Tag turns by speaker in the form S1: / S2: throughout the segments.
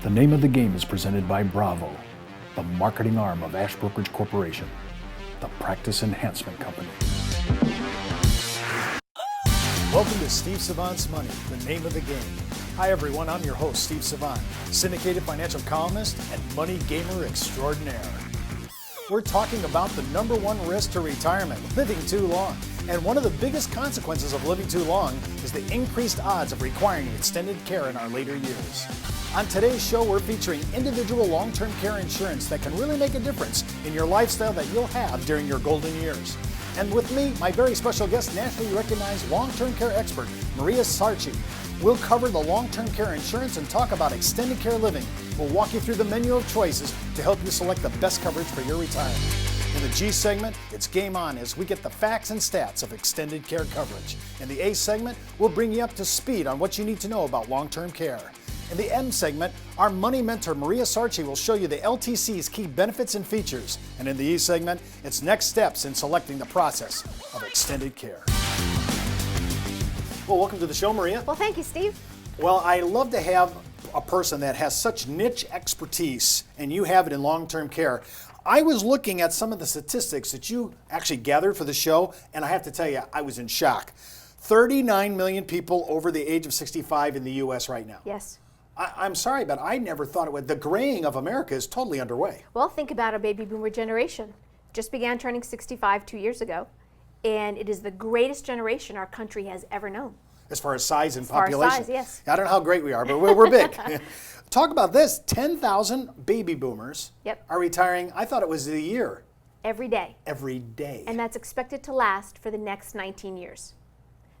S1: The Name of the Game is presented by Bravo, the marketing arm of Ash Brokerage Corporation, the practice enhancement company. Welcome to Steve Savant's Money, the name of the game. Hi everyone, I'm your host, Steve Savant, syndicated financial columnist and money gamer extraordinaire. We're talking about the number one risk to retirement, living too long. And one of the biggest consequences of living too long is the increased odds of requiring extended care in our later years. On today's show, we're featuring individual long-term care insurance that can really make a difference in your lifestyle that you'll have during your golden years. And with me, my very special guest, nationally recognized long-term care expert, Maria Sarci. We'll cover the long-term care insurance and talk about extended care living. We'll walk you through the menu of choices to help you select the best coverage for your retirement. In the G segment, it's game on as we get the facts and stats of extended care coverage. In the A segment, we'll bring you up to speed on what you need to know about long-term care. In the M segment, our money mentor, Maria Sarci, will show you the LTC's key benefits and features. And in the E segment, it's next steps in selecting the process of extended care. Well, welcome to the show, Maria.
S2: Well, thank you, Steve.
S1: Well, I love to have a person that has such niche expertise, and you have it in long-term care. I was looking at some of the statistics that you actually gathered for the show, and I have to tell you, I was in shock. 39 million people over the age of 65 in the U.S. right now.
S2: Yes.
S1: I'm sorry, but I never thought it would. The graying of America is totally underway.
S2: Well, think about our baby boomer generation. Just began turning 65 2 years ago, and it is the greatest generation our country has ever known.
S1: As far as size and
S2: as far
S1: population.
S2: As size, yes.
S1: I don't know how great we are, but we're big. Talk about this, 10,000 baby boomers are retiring, I thought it was a year.
S2: Every day.
S1: Every day.
S2: And that's expected to last for the next 19 years.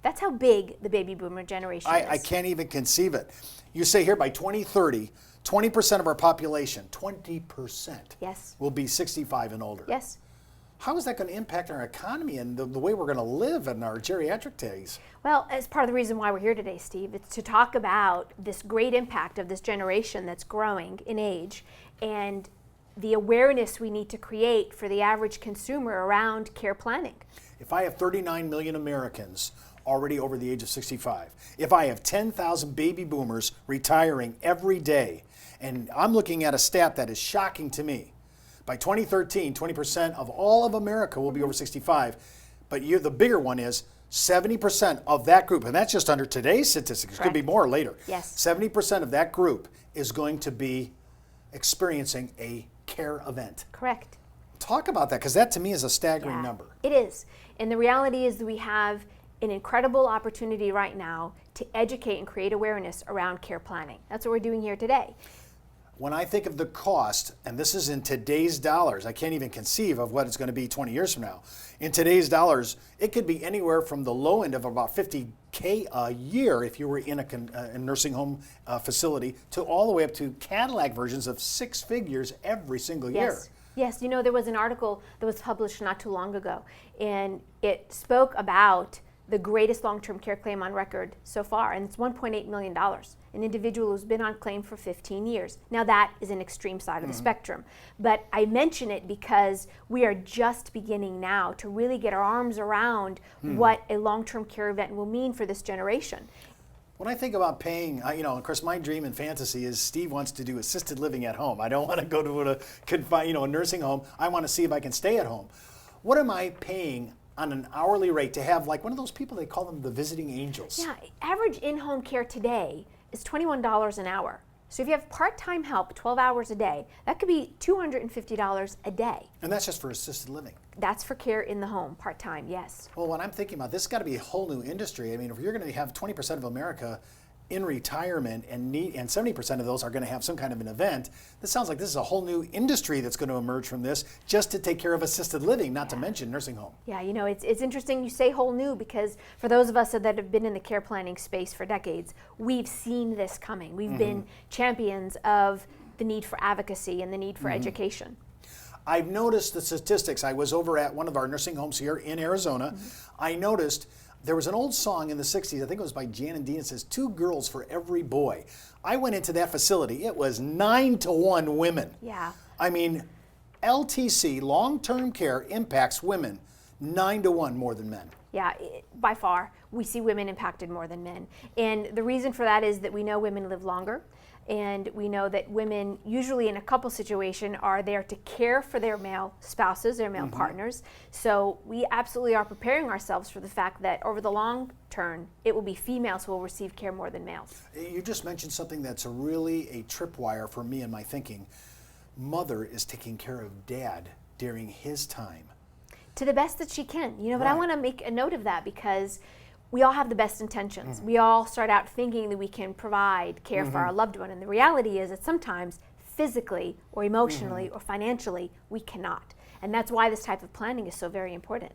S2: That's how big the baby boomer generation is.
S1: I can't even conceive it. You say here by 2030, 20% of our population, 20%,
S2: yes,
S1: will be 65 and older.
S2: Yes.
S1: How is that going to impact our economy and the way we're going to live in our geriatric days?
S2: Well, as part of the reason why we're here today, Steve, it's to talk about this great impact of this generation that's growing in age and the awareness we need to create for the average consumer around care planning.
S1: If I have 39 million Americans already over the age of 65, if I have 10,000 baby boomers retiring every day, and I'm looking at a stat that is shocking to me. By 2013, 20% of all of America will be over 65, but the bigger one is 70% of that group, and that's just under today's statistics, it could be more later.
S2: Yes.
S1: 70% of that group is going to be experiencing a care event.
S2: Correct.
S1: Talk about that, because that to me is a staggering number.
S2: It is, and the reality is that we have an incredible opportunity right now to educate and create awareness around care planning. That's what we're doing here today.
S1: When I think of the cost, and this is in today's dollars, I can't even conceive of what it's going to be 20 years from now. In today's dollars, it could be anywhere from the low end of about $50K a year if you were in a nursing home facility, to all the way up to Cadillac versions of 6 figures every single year.
S2: Yes, you know, there was an article that was published not too long ago, and it spoke about the greatest long-term care claim on record so far, and it's $1.8 million. An individual who's been on claim for 15 years. Now that is an extreme side of the spectrum, but I mention it because we are just beginning now to really get our arms around what a long-term care event will mean for this generation.
S1: When I think about paying, of course, my dream and fantasy is Steve wants to do assisted living at home. I don't want to go to a nursing home. I want to see if I can stay at home. What am I paying on an hourly rate to have like one of those people, they call them the visiting angels?
S2: Yeah, average in-home care today is $21 an hour. So if you have part-time help, 12 hours a day, that could be $250 a day.
S1: And that's just for assisted living?
S2: That's for care in the home, part-time, yes.
S1: Well, when I'm thinking about this, got to be a whole new industry. I mean, if you're going to have 20% of America in retirement and 70% of those are going to have some kind of an event, this sounds like this is a whole new industry that's going to emerge from this just to take care of assisted living, not to mention nursing home.
S2: Yeah, you know, it's interesting you say whole new, because for those of us that have been in the care planning space for decades, we've seen this coming. We've been champions of the need for advocacy and the need for education.
S1: I've noticed the statistics. I was over at one of our nursing homes here in Arizona. I noticed there was an old song in the 60s, I think it was by Jan and Dean, it says 2 girls for every boy. I went into that facility, it was 9-to-1 women.
S2: Yeah.
S1: I mean, LTC, long-term care, impacts women 9-to-1 more than men.
S2: Yeah, by far, we see women impacted more than men. And the reason for that is that we know women live longer, And we know that women, usually in a couple situation, are there to care for their male spouses, their male partners. So we absolutely are preparing ourselves for the fact that over the long term, it will be females who will receive care more than males.
S1: You just mentioned something that's really a tripwire for me in my thinking. Mother is taking care of dad during his time.
S2: To the best that she can, but
S1: Right.
S2: I want to make a note of that because we all have the best intentions. We all start out thinking that we can provide care for our loved one, and the reality is that sometimes physically or emotionally or financially we cannot. And that's why this type of planning is so very important.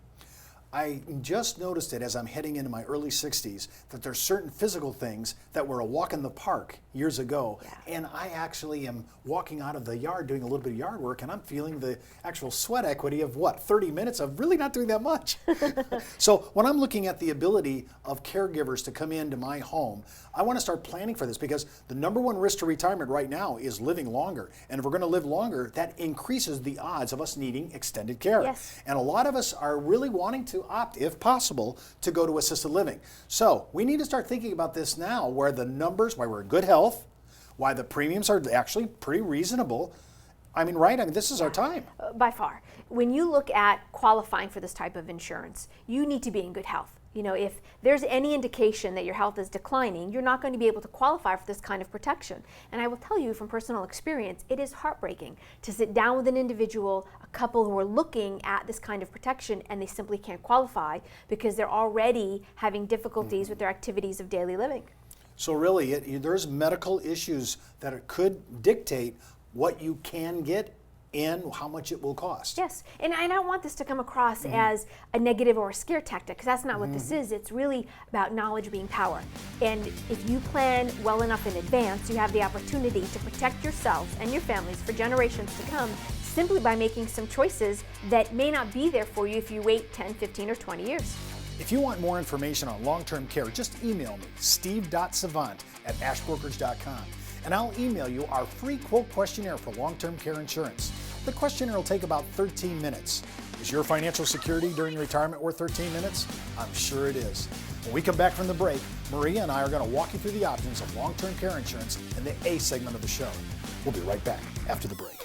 S1: I just noticed it as I'm heading into my early 60s that there's certain physical things that were a walk in the park years ago, and I actually am walking out of the yard doing a little bit of yard work, and I'm feeling the actual sweat equity of 30 minutes of really not doing that much. So when I'm looking at the ability of caregivers to come into my home, I want to start planning for this because the number one risk to retirement right now is living longer, and if we're going to live longer, that increases the odds of us needing extended care.
S2: Yes.
S1: And a lot of us are really wanting to opt, if possible, to go to assisted living. So we need to start thinking about this now, where the numbers, why we're in good health, why the premiums are actually pretty reasonable. This is our time.
S2: By far. When you look at qualifying for this type of insurance, you need to be in good health. If there's any indication that your health is declining, you're not going to be able to qualify for this kind of protection. And I will tell you from personal experience, it is heartbreaking to sit down with an individual, a couple who are looking at this kind of protection, and they simply can't qualify because they're already having difficulties with their activities of daily living.
S1: So really, there's medical issues that could dictate what you can get and how much it will cost.
S2: Yes, and I don't want this to come across as a negative or a scare tactic, because that's not what this is. It's really about knowledge being power. And if you plan well enough in advance, you have the opportunity to protect yourselves and your families for generations to come simply by making some choices that may not be there for you if you wait 10, 15, or 20 years.
S1: If you want more information on long-term care, just email me, steve.savant@ashbrokerage.com, and I'll email you our free quote questionnaire for long-term care insurance. The questionnaire will take about 13 minutes. Is your financial security during retirement worth 13 minutes? I'm sure it is. When we come back from the break, Maria and I are going to walk you through the options of long-term care insurance in the A segment of the show. We'll be right back after the break.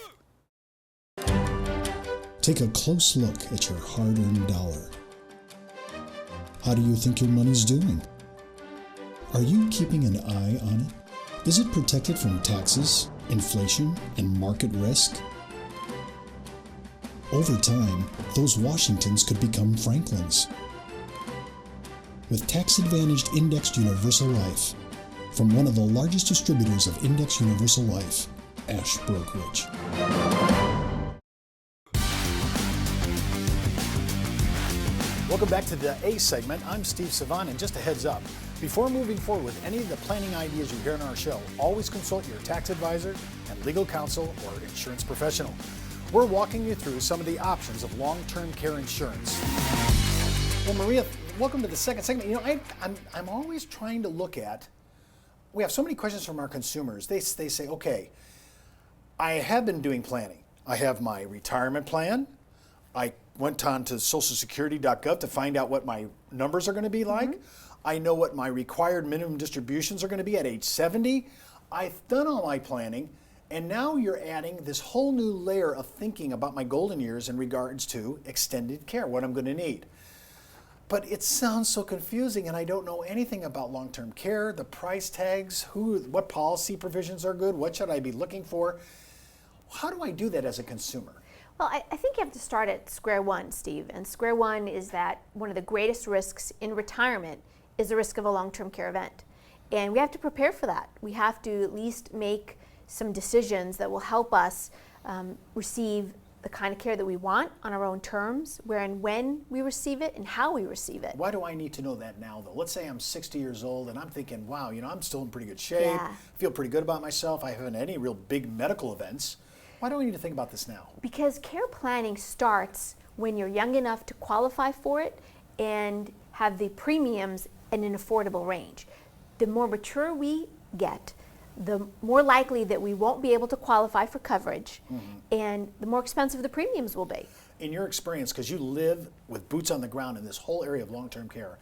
S3: Take a close look at your hard-earned dollar. How do you think your money's doing? Are you keeping an eye on it? Is it protected from taxes, inflation, and market risk? Over time, those Washingtons could become Franklins. With tax-advantaged indexed universal life, from one of the largest distributors of indexed universal life, Ash Brokerage.
S1: Welcome back to the A segment. I'm Steve Savant, and just a heads up, before moving forward with any of the planning ideas you hear on our show, always consult your tax advisor and legal counsel or insurance professional. We're walking you through some of the options of long-term care insurance. Well, Maria, welcome to the second segment. I'm always trying to look at, we have so many questions from our consumers. They say, okay, I have been doing planning. I have my retirement plan. I went on to socialsecurity.gov to find out what my numbers are going to be like. I know what my required minimum distributions are going to be at age 70. I've done all my planning, and now you're adding this whole new layer of thinking about my golden years in regards to extended care, what I'm going to need. But it sounds so confusing, and I don't know anything about long-term care, the price tags, what policy provisions are good, what should I be looking for? How do I do that as a consumer?
S2: Well, I think you have to start at square one, Steve. And square one is that one of the greatest risks in retirement is the risk of a long-term care event. And we have to prepare for that. We have to at least make some decisions that will help us receive the kind of care that we want on our own terms, where and when we receive it and how we receive it.
S1: Why do I need to know that now, though? Let's say I'm 60 years old and I'm thinking, wow, I'm still in pretty good shape.
S2: Yeah.
S1: I feel pretty good about myself. I haven't had any real big medical events. Why do I need to think about this now?
S2: Because care planning starts when you're young enough to qualify for it and have the premiums in an affordable range. The more mature we get, the more likely that we won't be able to qualify for coverage, and the more expensive the premiums will be.
S1: In your experience, because you live with boots on the ground in this whole area of long-term care,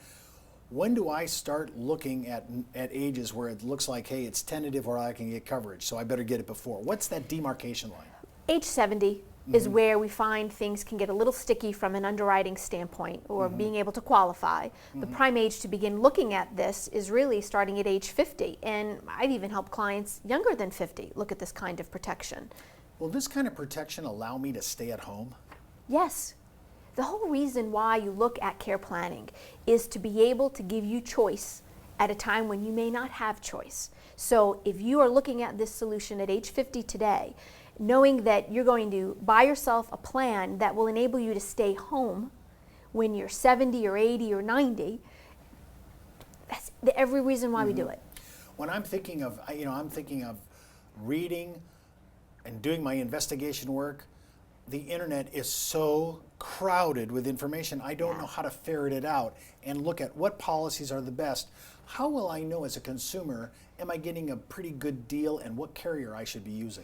S1: When do I start looking at ages where it looks like, hey, it's tentative or I can get coverage, so I better get it before? What's that demarcation line?
S2: Age 70 is where we find things can get a little sticky from an underwriting standpoint or being able to qualify. The prime age to begin looking at this is really starting at age 50. And I've even helped clients younger than 50 look at this kind of protection.
S1: Will this kind of protection allow me to stay at home?
S2: Yes. The whole reason why you look at care planning is to be able to give you choice at a time when you may not have choice. So if you are looking at this solution at age 50 today, knowing that you're going to buy yourself a plan that will enable you to stay home when you're 70 or 80 or 90, that's every reason why we do it.
S1: When I'm thinking of, I'm thinking of reading and doing my investigation work, the internet is so crowded with information, I don't know how to ferret it out and look at what policies are the best. How will I know as a consumer, am I getting a pretty good deal and what carrier I should be using?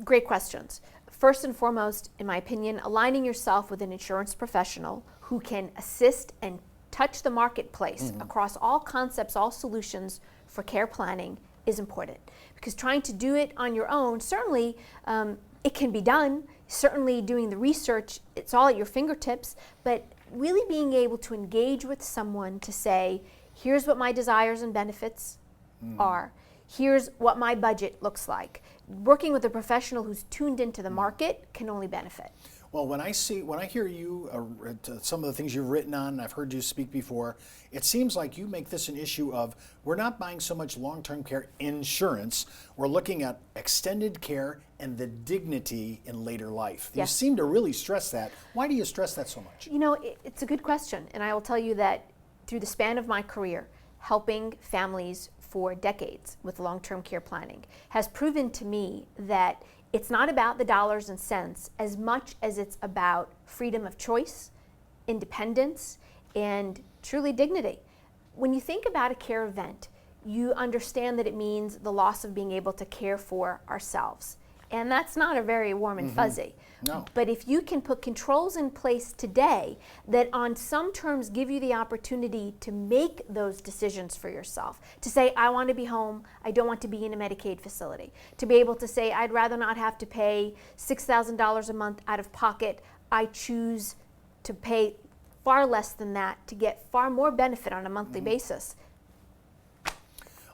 S2: Great questions. First and foremost, in my opinion, aligning yourself with an insurance professional who can assist and touch the marketplace across all concepts, all solutions for care planning is important. Because trying to do it on your own, certainly it can be done. Certainly doing the research, it's all at your fingertips, but really being able to engage with someone to say, here's what my desires and benefits are. Here's what my budget looks like. Working with a professional who's tuned into the market can only benefit.
S1: Well, when I hear you, some of the things you've written on, and I've heard you speak before, it seems like you make this an issue of, we're not buying so much long-term care insurance, we're looking at extended care and the dignity in later life.
S2: Yes.
S1: You seem to really stress that. Why do you stress that so much?
S2: You know, it's a good question, and I will tell you that through the span of my career, helping families for decades with long-term care planning has proven to me that it's not about the dollars and cents as much as it's about freedom of choice, independence, and truly dignity. When you think about a care event, you understand that it means the loss of being able to care for ourselves. And that's not a very warm and fuzzy.
S1: No.
S2: But if you can put controls in place today that on some terms give you the opportunity to make those decisions for yourself, to say, I want to be home, I don't want to be in a Medicaid facility, to be able to say, I'd rather not have to pay $6,000 a month out of pocket, I choose to pay far less than that to get far more benefit on a monthly basis.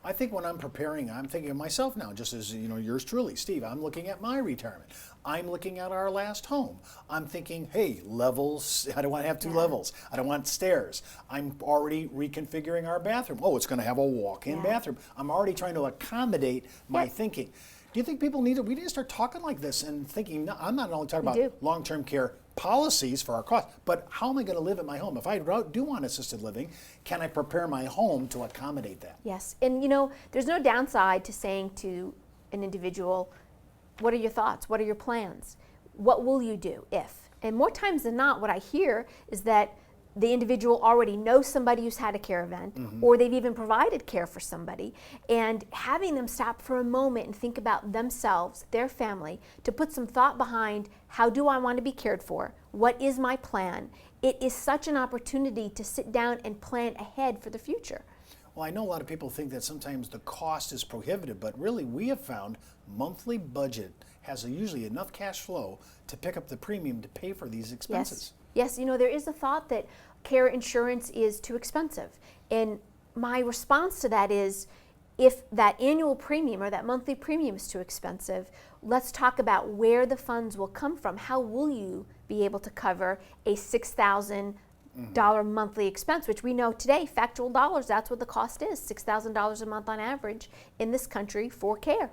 S1: I think when I'm preparing, I'm thinking of myself now, just as yours truly, Steve. I'm looking at my retirement. I'm looking at our last home. I'm thinking, hey, levels. I don't want to have two levels. I don't want stairs. I'm already reconfiguring our bathroom. Oh, it's going to have a walk-in bathroom. I'm already trying to accommodate my thinking. Do you think people we need to start talking like this and thinking? No, I'm not only talking about long-term care policies for our costs, but how am I going to live at my home? If I do want assisted living, can I prepare my home to accommodate that?
S2: Yes, and there's no downside to saying to an individual, what are your thoughts? What are your plans? What will you do if? And more times than not, what I hear is that the individual already knows somebody who's had a care event, or they've even provided care for somebody, and having them stop for a moment and think about themselves, their family, to put some thought behind, how do I want to be cared for? What is my plan? It is such an opportunity to sit down and plan ahead for the future.
S1: Well, I know a lot of people think that sometimes the cost is prohibitive, but really we have found monthly budget has usually enough cash flow to pick up the premium to pay for these expenses.
S2: Yes, there is a thought that care insurance is too expensive. And my response to that is, if that annual premium or that monthly premium is too expensive, let's talk about where the funds will come from. How will you be able to cover a $6,000 monthly expense, which we know today, factual dollars, that's what the cost is, $6,000 a month on average in this country for care.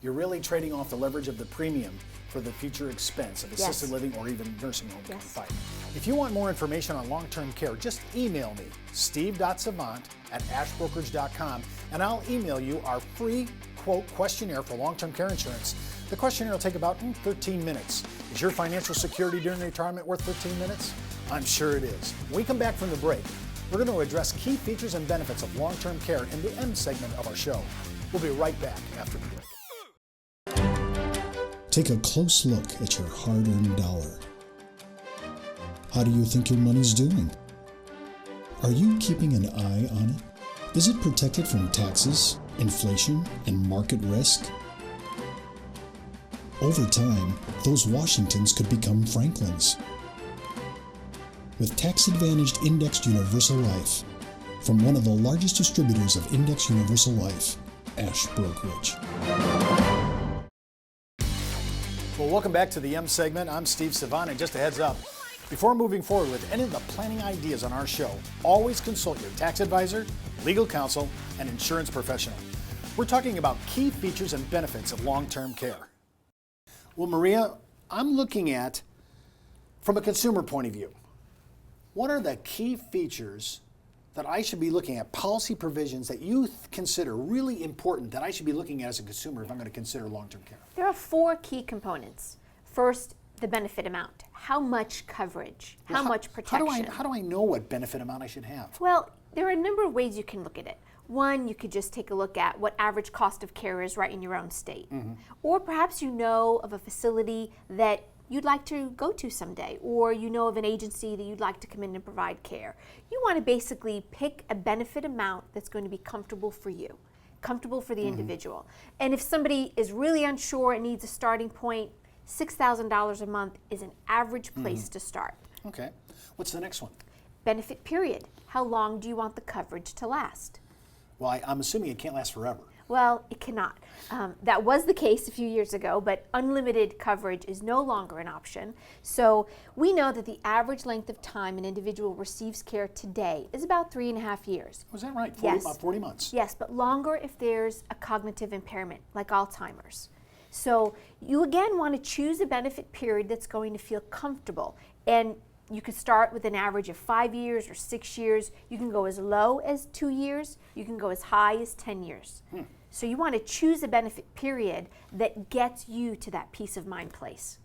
S1: You're really trading off the leverage of the premium for the future expense of assisted living or even nursing home provider. If you want more information on long-term care, just email me, steve.savant@ashbrokerage.com, and I'll email you our free quote questionnaire for long-term care insurance. The questionnaire will take about 13 minutes. Is your financial security during retirement worth 13 minutes? I'm sure it is. When we come back from the break, we're going to address key features and benefits of long-term care in the end segment of our show. We'll be right back after the break.
S3: Take a close look at your hard-earned dollar. How do you think your money's doing? Are you keeping an eye on it? Is it protected from taxes, inflation, and market risk? Over time, those Washingtons could become Franklins. With tax-advantaged indexed universal life, from one of the largest distributors of indexed universal life, Ash Brokerage.
S1: Well, welcome back to the M segment. I'm Steve Savant, and just a heads up, before moving forward with any of the planning ideas on our show, always consult your tax advisor, legal counsel, and insurance professional. We're talking about key features and benefits of long-term care. Well, Maria, I'm looking at, from a consumer point of view, what are the key features that I should be looking at, policy provisions that you consider really important that I should be looking at as a consumer if I'm going to consider long-term care?
S2: There are 4 key components. First, the benefit amount. How much coverage? How much protection?
S1: How do I know what benefit amount I should have?
S2: Well, there are a number of ways you can look at it. One, you could just take a look at what average cost of care is right in your own state. Or perhaps you know of a facility that you'd like to go to someday, or you know of an agency that you'd like to come in and provide care. You want to basically pick a benefit amount that's going to be comfortable for you, comfortable for the individual. And if somebody is really unsure and needs a starting point, $6,000 a month is an average place to start.
S1: Okay. What's the next one?
S2: Benefit period. How long do you want the coverage to last?
S1: Well, I'm assuming it can't last forever.
S2: Well, it cannot. That was the case a few years ago, but unlimited coverage is no longer an option. So we know that the average length of time an individual receives care today is about 3.5 years.
S1: Was that right? 40,
S2: Yes.
S1: About 40 months.
S2: Yes, but longer if there's a cognitive impairment, like Alzheimer's. So you again want to choose a benefit period that's going to feel comfortable. And you could start with an average of 5 years or 6 years. You can go as low as 2 years. You can go as high as 10 years. So you want to choose a benefit period that gets you to that peace of mind place.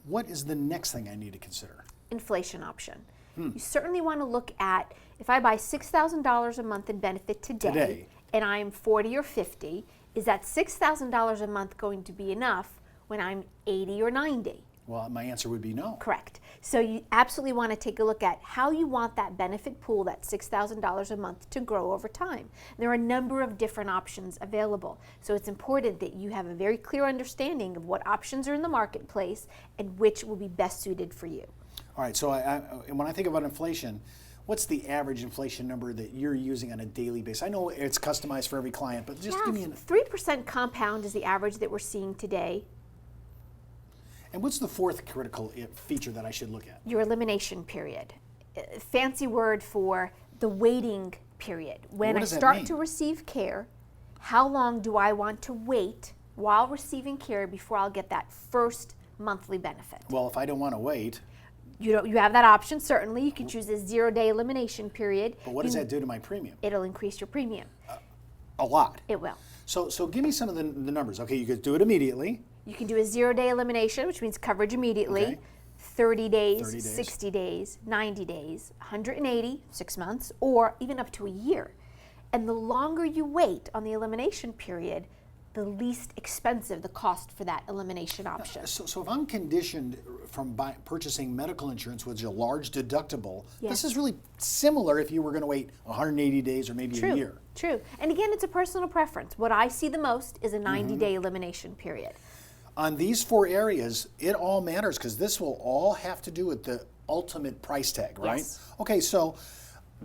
S1: What is the next thing I need to consider?
S2: Inflation option. You certainly want to look at, if I buy $6,000 a month in benefit today, and I'm 40 or 50, is that $6,000 a month going to be enough when I'm 80 or 90?
S1: Well, my answer would be no.
S2: Correct. So you absolutely want to take a look at how you want that benefit pool, that $6,000 a month, to grow over time. There are a number of different options available. So it's important that you have a very clear understanding of what options are in the marketplace and which will be best suited for you.
S1: All right, so when I think about inflation, what's the average inflation number that you're using on a daily basis? I know it's customized for every client, but just give me
S2: 3% compound is the average that we're seeing today.
S1: And what's the fourth critical feature that I should look at?
S2: Your elimination period. Fancy word for the waiting period. When I start to receive care, how long do I want to wait while receiving care before I'll get that first monthly benefit?
S1: Well, if I don't want to wait.
S2: You have that option, certainly. You can choose a 0-day elimination period.
S1: But what does that do to my premium?
S2: It'll increase your premium.
S1: A lot.
S2: It will.
S1: So give me some of the numbers. Okay, you could do it immediately.
S2: You can do a 0-day elimination, which means coverage immediately.
S1: Okay.
S2: 30 days, 60 days, 90 days, 180, 6 months, or even up to a year. And the longer you wait on the elimination period, the least expensive the cost for that elimination option.
S1: So if I'm conditioned from purchasing medical insurance with a large deductible,
S2: Yes.
S1: this is really similar if you were going to wait 180 days or maybe a year.
S2: True. And again, it's a personal preference. What I see the most is a 90-day elimination period.
S1: On these 4 areas, it all matters because this will all have to do with the ultimate price tag, right?
S2: Yes.
S1: Okay, so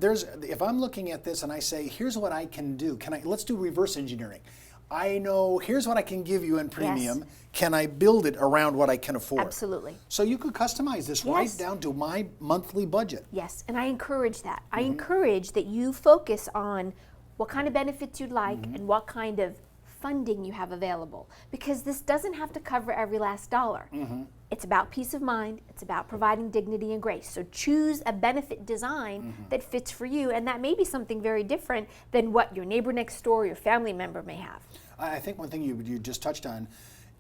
S1: if I'm looking at this and I say, here's what I can do. Let's do reverse engineering. I know, here's what I can give you in premium.
S2: Yes.
S1: Can I build it around what I can afford?
S2: Absolutely.
S1: So you could customize this right down to my monthly budget.
S2: Yes, and I encourage that. I encourage that you focus on what kind of benefits you'd like and what kind of funding you have available, because this doesn't have to cover every last dollar. It's about peace of mind. It's about providing dignity and grace. So choose a benefit design that fits for you, and that may be something very different than what your neighbor next door or your family member may have.
S1: I think one thing you just touched on,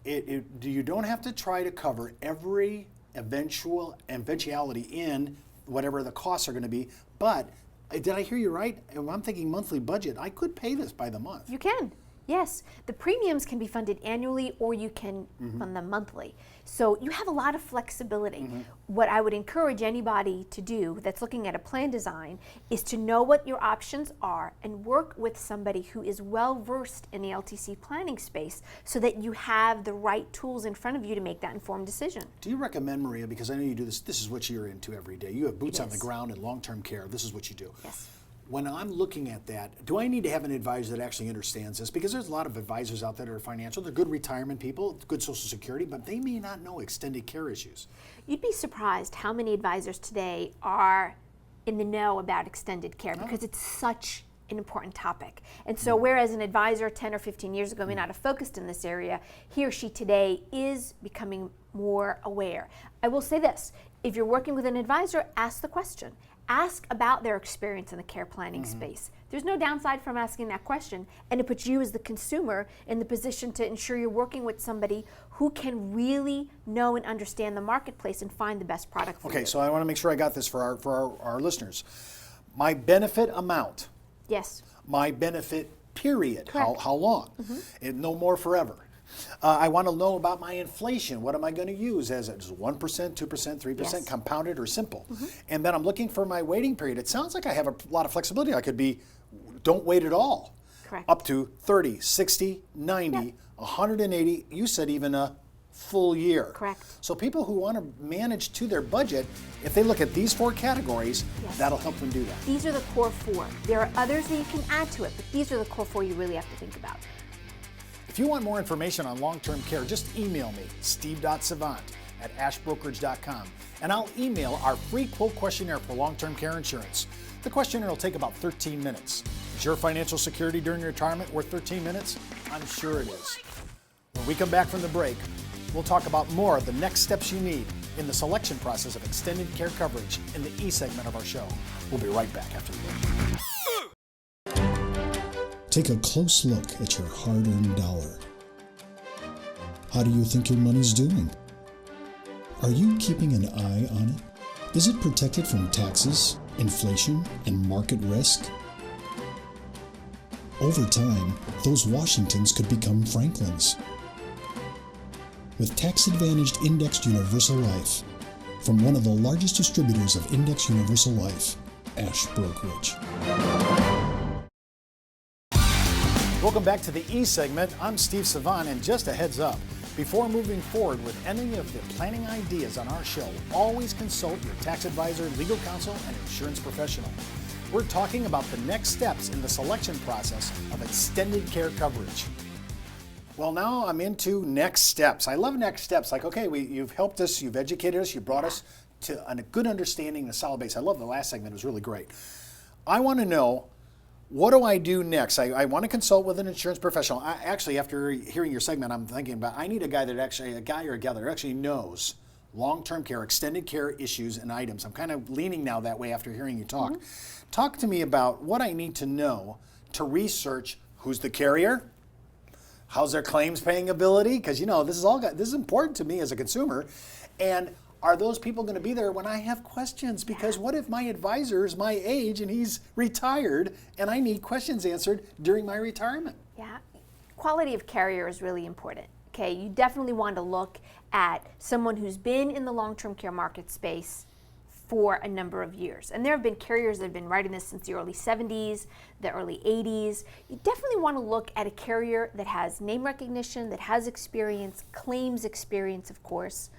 S1: you don't have to try to cover every eventuality in whatever the costs are going to be, but did I hear you right? If I'm thinking monthly budget, I could pay this by the month.
S2: You can. Yes, the premiums can be funded annually or you can fund them monthly. So you have a lot of flexibility. What I would encourage anybody to do that's looking at a plan design is to know what your options are and work with somebody who is well versed in the LTC planning space so that you have the right tools in front of you to make that informed decision.
S1: Do you recommend, Maria, because I know you do this is what you're into every day. You have boots on the ground in long-term care. This is what you do.
S2: Yes.
S1: When I'm looking at that, do I need to have an advisor that actually understands this? Because there's a lot of advisors out there that are financial. They're good retirement people, good Social Security, but they may not know extended care issues.
S2: You'd be surprised how many advisors today are in the know about extended care because it's such an important topic. And so whereas an advisor 10 or 15 years ago may not have focused in this area, he or she today is becoming more aware. I will say this, if you're working with an advisor, ask the question. Ask about their experience in the care planning space. There's no downside from asking that question, and it puts you as the consumer in the position to ensure you're working with somebody who can really know and understand the marketplace and find the best product for you.
S1: Okay, so I want to make sure I got this for our listeners. My benefit amount.
S2: Yes.
S1: My benefit period.
S2: Correct.
S1: How long? And no more forever. I want to know about my inflation. What am I going to use as it? 1%, 2%, 3%,
S2: Yes.
S1: compounded or simple? And then I'm looking for my waiting period. It sounds like I have a lot of flexibility. I could be, don't wait at all.
S2: Correct.
S1: Up to 30, 60, 90, 180. You said even a full year.
S2: Correct.
S1: So people who want to manage to their budget, if they look at these 4 categories, that'll help them do that.
S2: These are the core 4. There are others that you can add to it, but these are the core 4 you really have to think about.
S1: If you want more information on long-term care, just email me, steve.savant@ashbrokerage.com, and I'll email our free quote questionnaire for long-term care insurance. The questionnaire will take about 13 minutes. Is your financial security during your retirement worth 13 minutes? I'm sure it is. When we come back from the break, we'll talk about more of the next steps you need in the selection process of extended care coverage in the E segment of our show. We'll be right back after the break.
S3: Take a close look at your hard-earned dollar. How do you think your money's doing? Are you keeping an eye on it? Is it protected from taxes, inflation, and market risk? Over time, those Washingtons could become Franklins. With tax-advantaged indexed universal life, from one of the largest distributors of indexed universal life, Ash Brokerage.
S1: Welcome back to the E segment. I'm Steve Savant, and just a heads up, before moving forward with any of the planning ideas on our show, always consult your tax advisor, legal counsel, and insurance professional. We're talking about the next steps in the selection process of extended care coverage. Well, now I'm into next steps. I love next steps. Like, okay, you've helped us, you've educated us, you brought us to a good understanding and a solid base. I love the last segment, it was really great. I want to know, what do I do next? I want to consult with an insurance professional. Actually, after hearing your segment, I'm thinking about, I need a guy or a gal that actually knows long-term care, extended care issues and items. I'm kind of leaning now that way after hearing you talk. Talk to me about what I need to know to research who's the carrier, how's their claims paying ability, because this is important to me as a consumer, and are those people going to be there when I have questions? Because what if my advisor is my age and he's retired and I need questions answered during my retirement?
S2: Yeah, quality of carrier is really important. Okay, you definitely want to look at someone who's been in the long-term care market space for a number of years. And there have been carriers that have been writing this since the early 70s, the early 80s. You definitely want to look at a carrier that has name recognition, that has experience, claims experience, of course.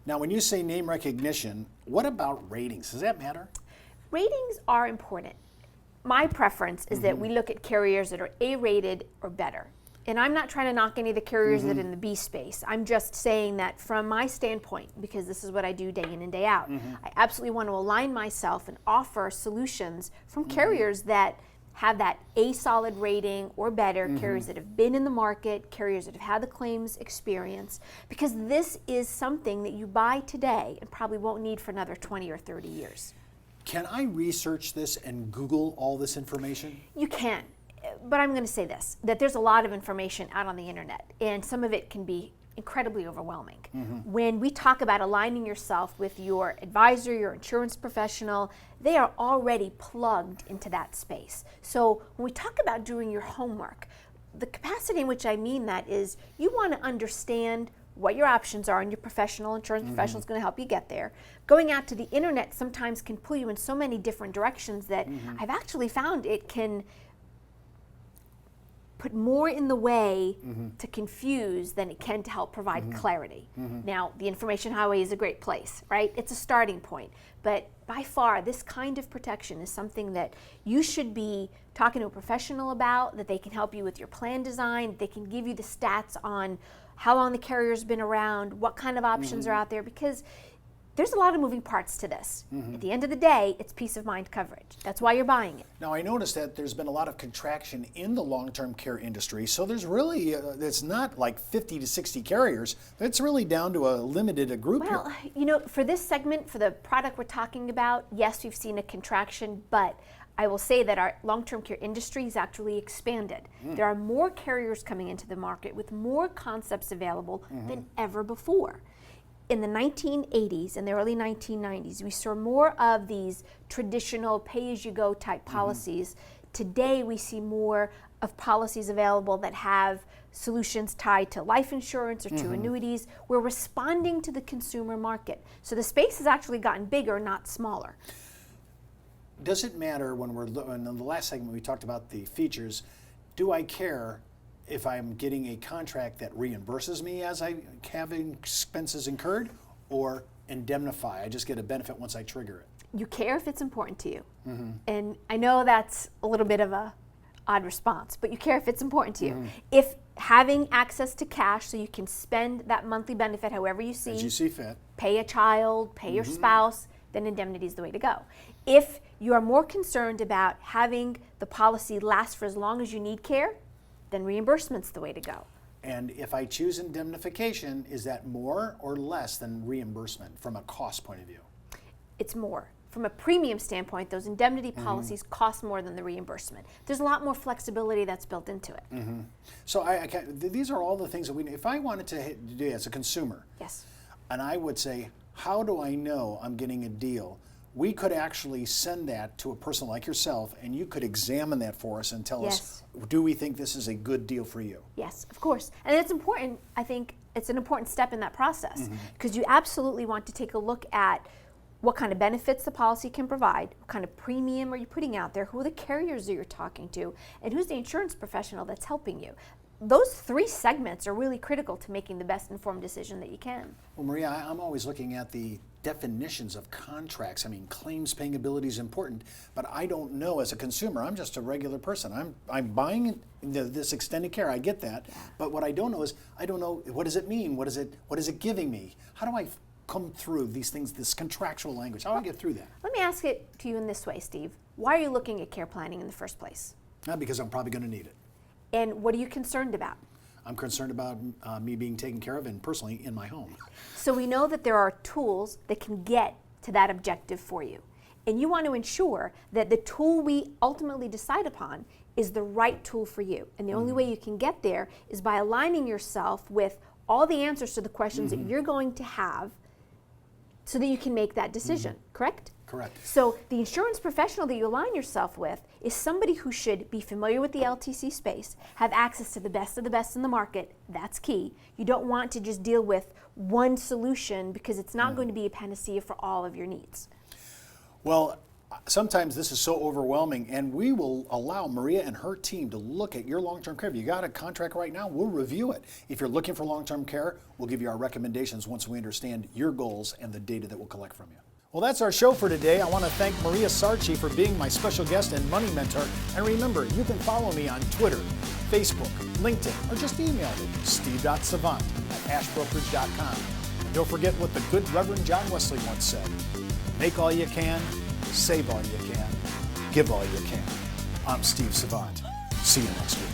S1: Now, when you say name recognition, what about ratings? Does that matter?
S2: Ratings are important. My preference is that we look at carriers that are A-rated or better. And I'm not trying to knock any of the carriers that are in the B space. I'm just saying that from my standpoint, because this is what I do day in and day out, I absolutely want to align myself and offer solutions from carriers that have that A solid rating or better, carriers that have been in the market, carriers that have had the claims experience, because this is something that you buy today and probably won't need for another 20 or 30 years.
S1: Can I research this and Google all this information?
S2: You can, but I'm going to say this, that there's a lot of information out on the internet, and some of it can be incredibly overwhelming. When we talk about aligning yourself with your advisor, your insurance professional, they are already plugged into that space. So when we talk about doing your homework, the capacity in which I mean that is you want to understand what your options are, and your professional insurance professional is going to help you get there. Going out to the internet sometimes can pull you in so many different directions that I've actually found it can put more in the way to confuse than it can to help provide clarity. Now, the information highway is a great place, right? It's a starting point. But by far, this kind of protection is something that you should be talking to a professional about, that they can help you with your plan design, they can give you the stats on how long the carrier's been around, what kind of options are out there, because there's a lot of moving parts to this. At the end of the day, it's peace of mind coverage. That's why you're buying it.
S1: Now, I noticed that there's been a lot of contraction in the long-term care industry, so there's really, it's not like 50 to 60 carriers. It's really down to a limited group here.
S2: Well, you know, for this segment, for the product we're talking about, yes, we've seen a contraction, but I will say that our long-term care industry has actually expanded. There are more carriers coming into the market with more concepts available than ever before. In the 1980s and the early 1990s, we saw more of these traditional pay-as-you-go type policies. Today, we see more of policies available that have solutions tied to life insurance or to annuities. We're responding to the consumer market. So the space has actually gotten bigger, not smaller.
S1: Does it matter when in the last segment we talked about the features, do I care if I'm getting a contract that reimburses me as I have expenses incurred, or indemnify? I just get a benefit once I trigger it.
S2: You care if it's important to you. And I know that's a little bit of a odd response, but you care if it's important to you. If having access to cash so you can spend that monthly benefit however you see,
S1: as you see fit,
S2: pay a child, pay your spouse, then indemnity is the way to go. If you are more concerned about having the policy last for as long as you need care, then reimbursement's the way to go.
S1: and if I choose indemnification, is that more or less than reimbursement from a cost point of view?
S2: It's more. From a premium standpoint, those indemnity policies cost more than the reimbursement. There's a lot more flexibility that's built into it.
S1: So these are all the things that if I wanted to do as a consumer,
S2: Yes.
S1: and I would say, how do I know I'm getting a deal? We could actually send that to a person like yourself, and you could examine that for us and tell us, do we think this is a good deal for you?
S2: Yes, of course. And it's important, I think it's an important step in that process, because you absolutely want to take a look at what kind of benefits the policy can provide, what kind of premium are you putting out there, who are the carriers that you're talking to, and who's the insurance professional that's helping you. Those three segments are really critical to making the best informed decision that you can.
S1: Well, Maria, I'm always looking at the definitions of contracts. I mean, claims paying ability is important, but I don't know as a consumer. I'm just a regular person. I'm buying this extended care. I get that, but what I don't know is I don't know, what does it mean? What is it giving me? How do I come through these things, this contractual language? How do I get through that?
S2: Let me ask it to you in this way, Steve. Why are you looking at care planning in the first place?
S1: Because I'm probably going to need it.
S2: And what are you concerned about?
S1: I'm concerned about me being taken care of and personally in my home.
S2: So we know that there are tools that can get to that objective for you. And you want to ensure that the tool we ultimately decide upon is the right tool for you. And the only way you can get there is by aligning yourself with all the answers to the questions that you're going to have so that you can make that decision, correct?
S1: Correct.
S2: So the insurance professional that you align yourself with is somebody who should be familiar with the LTC space, have access to the best of the best in the market. That's key. You don't want to just deal with one solution because it's not going to be a panacea for all of your needs.
S1: Well, sometimes this is so overwhelming, and we will allow Maria and her team to look at your long-term care. If you got a contract right now, we'll review it. If you're looking for long-term care, we'll give you our recommendations once we understand your goals and the data that we'll collect from you. Well, that's our show for today. I want to thank Maria Sarci for being my special guest and money mentor. And remember, you can follow me on Twitter, Facebook, LinkedIn, or just email me, steve.savant@ashbrokerage.com. And don't forget what the good Reverend John Wesley once said: make all you can, save all you can, give all you can. I'm Steve Savant. See you next week.